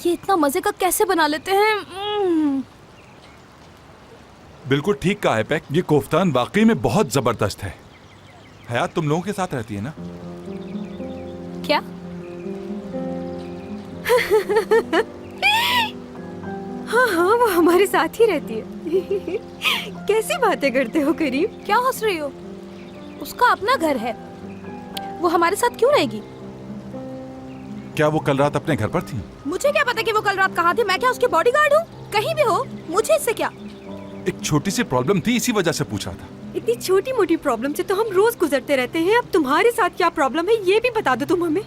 ये इतना मजे का कैसे बना लेते हैं? बिल्कुल ठीक कहा है पैक, ये कोफ्तान वाकई में बहुत जबरदस्त है। हयात तुम लोगों के साथ रहती है ना? क्या? हाँ हाँ, वो हमारे साथ ही रहती है। कैसी बातें करते हो करीम? क्या हंस रही हो? उसका अपना घर है, वो हमारे साथ क्यों रहेगी? क्या वो कल रात अपने घर पर थी? मुझे क्या पता कि वो कल रात कहाँ थी? मैं क्या उसकी बॉडीगार्ड हूँ? कहीं भी हो, मुझे इससे क्या? एक छोटी सी प्रॉब्लम थी, इसी वजह से पूछा था। इतनी छोटी मोटी प्रॉब्लम से तो हम रोज गुजरते रहते हैं। अब तुम्हारे साथ क्या प्रॉब्लम है ये भी बता दो तुम हमें।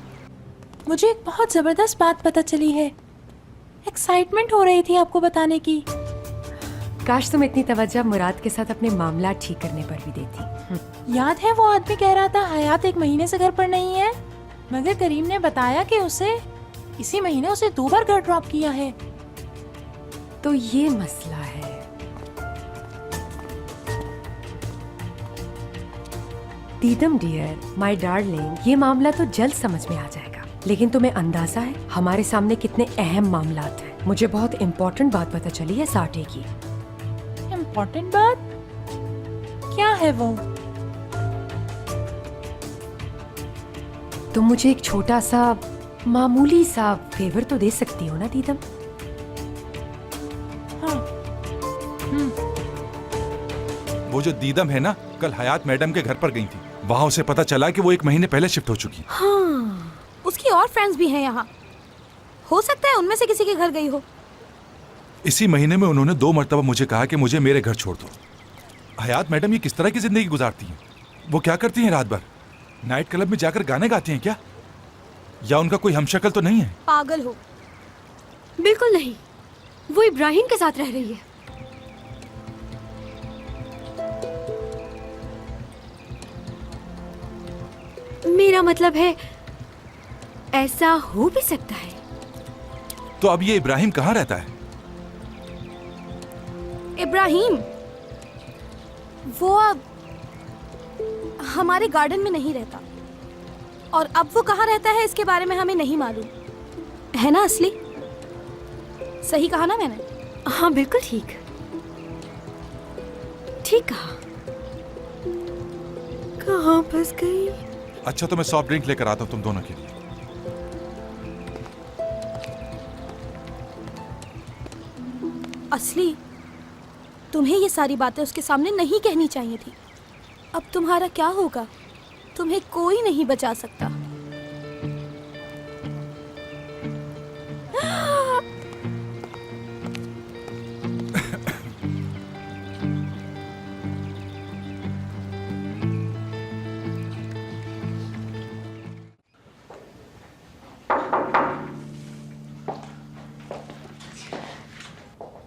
मुझे एक बहुत जबरदस्त बात पता चली है। एक्साइटमेंट हो रही थी आपको बताने की। काश तुम इतनी तवज्जो मुराद के साथ अपने मामला ठीक करने पर भी देती। याद है वो आदमी कह रहा था हयात एक महीने से घर पर नहीं है, मगर करीम ने बताया कि उसे इसी महीने उसे 2 बार घर ड्रॉप किया है। तो ये मसला है। दीदम डियर, माय डार्लिंग, ये मामला तो जल्द समझ में आ जाएगा। लेकिन तुम्हें अंदाजा है हमारे सामने कितने अहम मामलात हैं। मुझे बहुत इम्पोर्टेंट बात पता चली है साठे की। इम्पोर्टेंट बात क्या है वो? तुम मुझे एक छोटा सा मामूली सा फेवर तो दे सकती हो ना दीदम? हाँ। वो जो दीदम है ना, कल हयात मैडम के घर पर गई थी। वहाँ उसे पता चला कि वो 1 महीने पहले शिफ्ट हो चुकी है। हाँ, उसकी और फ्रेंड्स भी हैं यहाँ, हो सकता है उनमें से किसी के घर गई हो। इसी महीने में उन्होंने 2 मरतबा मुझे कहा कि मुझे मेरे घर छोड़ दो। हयात मैडम ये किस तरह की जिंदगी गुजारती हैं? वो क्या करती हैं रात भर? नाइट क्लब में जाकर गाने गाती हैं क्या? या उनका कोई हमशक्ल तो नहीं है? पागल हो? बिल्कुल नहीं, वो इब्राहिम के साथ रह रही है। मेरा मतलब है ऐसा हो भी सकता है। तो अब ये इब्राहिम कहाँ रहता है? इब्राहिम वो अब हमारे गार्डन में नहीं रहता, और अब वो कहाँ रहता है इसके बारे में हमें नहीं मालूम है ना असली? सही कहा ना मैंने? हाँ बिल्कुल ठीक, ठीक कहा। कहाँ फंस गई? अच्छा तो मैं सॉफ्ट ड्रिंक लेकर आता हूँ तुम दोनों के लिए। असली, तुम्हें ये सारी बातें उसके सामने नहीं कहनी चाहिए थी। अब तुम्हारा क्या होगा? तुम्हें कोई नहीं बचा सकता।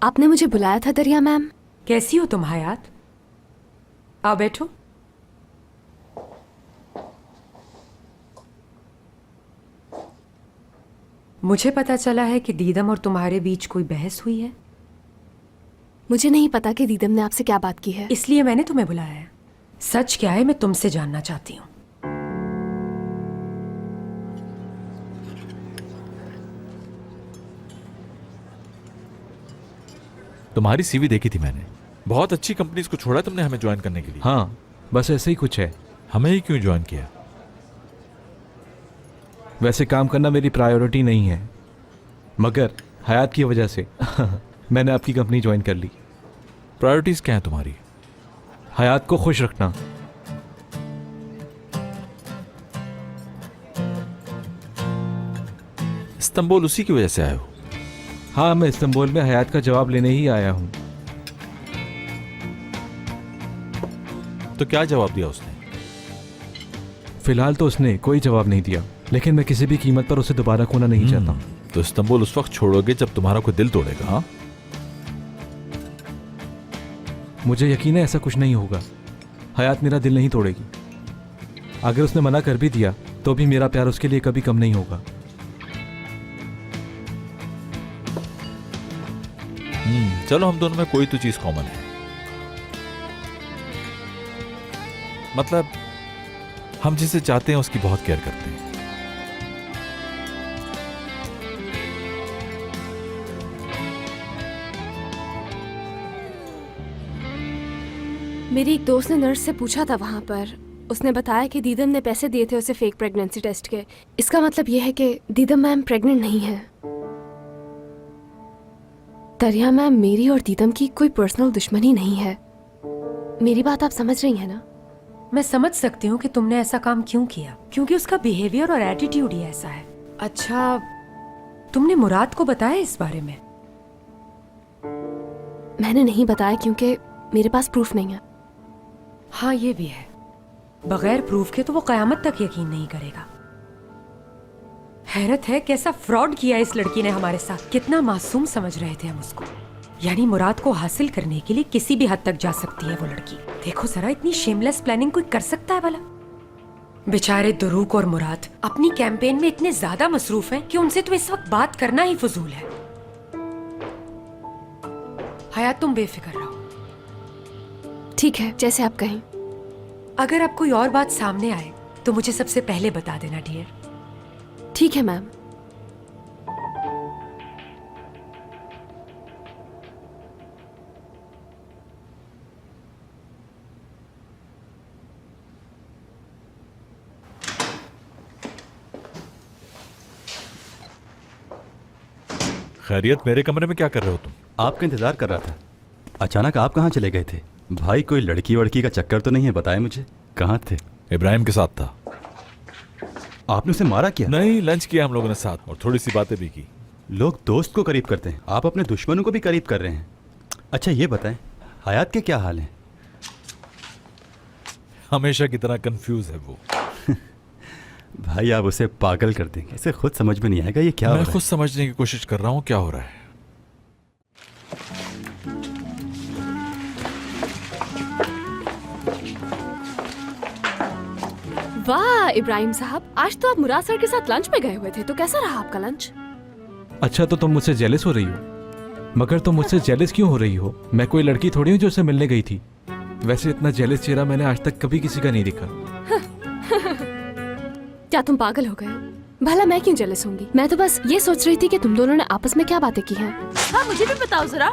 आपने मुझे बुलाया था दरिया मैम। कैसी हो तुम हयात? आओ बैठो। मुझे पता चला है कि दीदम और तुम्हारे बीच कोई बहस हुई है। मुझे नहीं पता कि दीदम ने आपसे क्या बात की है। इसलिए मैंने तुम्हें बुलाया है। सच क्या है मैं तुमसे जानना चाहती हूँ। तुम्हारी सीवी देखी थी मैंने, बहुत अच्छी कंपनीज को छोड़ा तुमने हमें ज्वाइन करने के लिए। हाँ, बस ऐसे ही कुछ है। हमें ही क्यों ज्वाइन किया? वैसे काम करना मेरी प्रायोरिटी नहीं है, मगर हयात की वजह से मैंने आपकी कंपनी ज्वाइन कर ली। प्रायोरिटीज क्या है तुम्हारी? हयात को खुश रखना। इस्तांबुल उसी की वजह से आए हो? हाँ, मैं इस्तांबुल में हयात का जवाब लेने ही आया हूँ। तो क्या जवाब दिया उसने? फिलहाल तो उसने कोई जवाब नहीं दिया, लेकिन मैं किसी भी कीमत पर उसे दोबारा खोना नहीं चाहता। तो इस्तांबुल उस वक्त छोड़ोगे जब तुम्हारा कोई दिल तोड़ेगा? हाँ, मुझे यकीन है ऐसा कुछ नहीं होगा। हयात मेरा दिल नहीं तोड़ेगी। अगर उसने मना कर भी दिया तो भी मेरा प्यार उसके लिए कभी कम नहीं होगा। चलो हम दोनों में कोई तो चीज कॉमन है। मतलब हम जिसे चाहते हैं उसकी बहुत केयर करते हैं। मेरी एक दोस्त ने नर्स से पूछा था वहाँ पर। उसने बताया कि दीदम ने पैसे दिए थे उसे फेक प्रेगनेंसी टेस्ट के। इसका मतलब ये है कि दीदम मैम प्रेग्नेंट नहीं है। दरिया मैम, मेरी और दीदम की कोई पर्सनल दुश्मनी नहीं है। मेरी बात आप समझ रही हैं ना? मैं समझ सकती हूँ कि तुमने ऐसा काम क्यों किया, क्योंकि उसका बिहेवियर और एटीट्यूड ही ऐसा है। अच्छा, तुमने मुराद को बताया इस बारे में? मैंने नहीं बताया क्योंकि मेरे पास प्रूफ नहीं है। हाँ, ये भी है। बगैर प्रूफ के तो वो कयामत तक यकीन नहीं करेगा। हैरत है कैसा फ्रॉड किया इस लड़की ने हमारे साथ। कितना मासूम समझ रहे थे हम उसको। यानी मुराद को हासिल करने के लिए किसी भी हद तक जा सकती है वो लड़की। देखो जरा, इतनी शेमलेस प्लानिंग कोई कर सकता है भला? बेचारे दुरूक और मुराद अपनी कैंपेन में इतने ज्यादा मसरूफ हैं कि उनसे तो इस वक्त बात करना ही फजूल है। हयात, तुम बेफिक्र रहो। ठीक है, जैसे आप कहें। अगर अब कोई और बात सामने आए तो मुझे सबसे पहले बता देना डियर। ठीक है मैम। खैरियत, मेरे कमरे में क्या कर रहे हो तुम? आपका इंतजार कर रहा था। अचानक आप कहाँ चले गए थे? भाई कोई लड़की वड़की का चक्कर तो नहीं है? बताए मुझे, कहाँ थे? इब्राहिम के साथ था। आपने उसे मारा क्या? नहीं, लंच किया हम लोगों ने साथ और थोड़ी सी बातें भी की। लोग दोस्त को करीब करते हैं, आप अपने दुश्मनों को भी करीब कर रहे हैं। अच्छा ये बताएं, हयात के क्या हाल है? हमेशा की तरह कंफ्यूज है वो। भाई आप उसे पागल कर देंगे, इसे खुद समझ में नहीं आएगा ये क्या हो मैं रहा है। खुद समझने की कोशिश कर रहा हूँ क्या हो रहा है। वाह इब्राहिम साहब, आज तो आप मुराद सर के साथ लंच पे गए हुए थे, तो कैसा रहा आपका लंच? अच्छा, तो तुम मुझसे जेलस हो रही हो? मगर तुम मुझसे जेलस क्यों हो रही हो? मैं कोई लड़की थोड़ी हूँ जो उससे मिलने गई थी। वैसे इतना जेलस चेहरा मैंने आज तक कभी किसी का नहीं देखा। क्या तुम पागल हो गए हो? भला मैं क्यों जेलस होंगी? मैं तो बस ये सोच रही थी कि तुम दोनों ने आपस में क्या बातें की हैं। हाँ, मुझे भी बताओ जरा।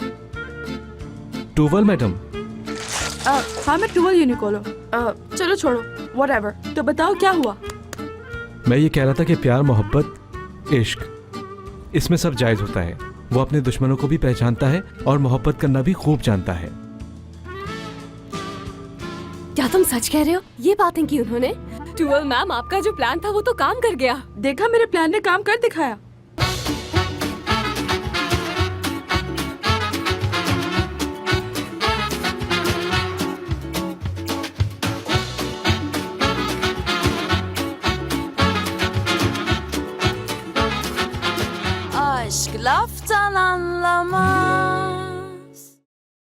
टूवल मैडम। हाँ, मैं टूवल यूनिकोलो। चलो छोड़ो, व्हाटएवर। तो बताओ क्या हुआ? मैं ये कह रहा था कि प्यार, मोहब्बत, इश्क, इसमें सब जायज होता है। वो अपने दुश्मनों को भी पहचानता है और मोहब्बत करना भी खूब जानता है। क्या तुम सच कह रहे हो? ये बातें की उन्होंने? टूवल मैम, आपका जो प्लान था वो तो काम कर गया। देखा, मेरे प्लान ने काम कर दिखाया। Aşk laftan anlamaz.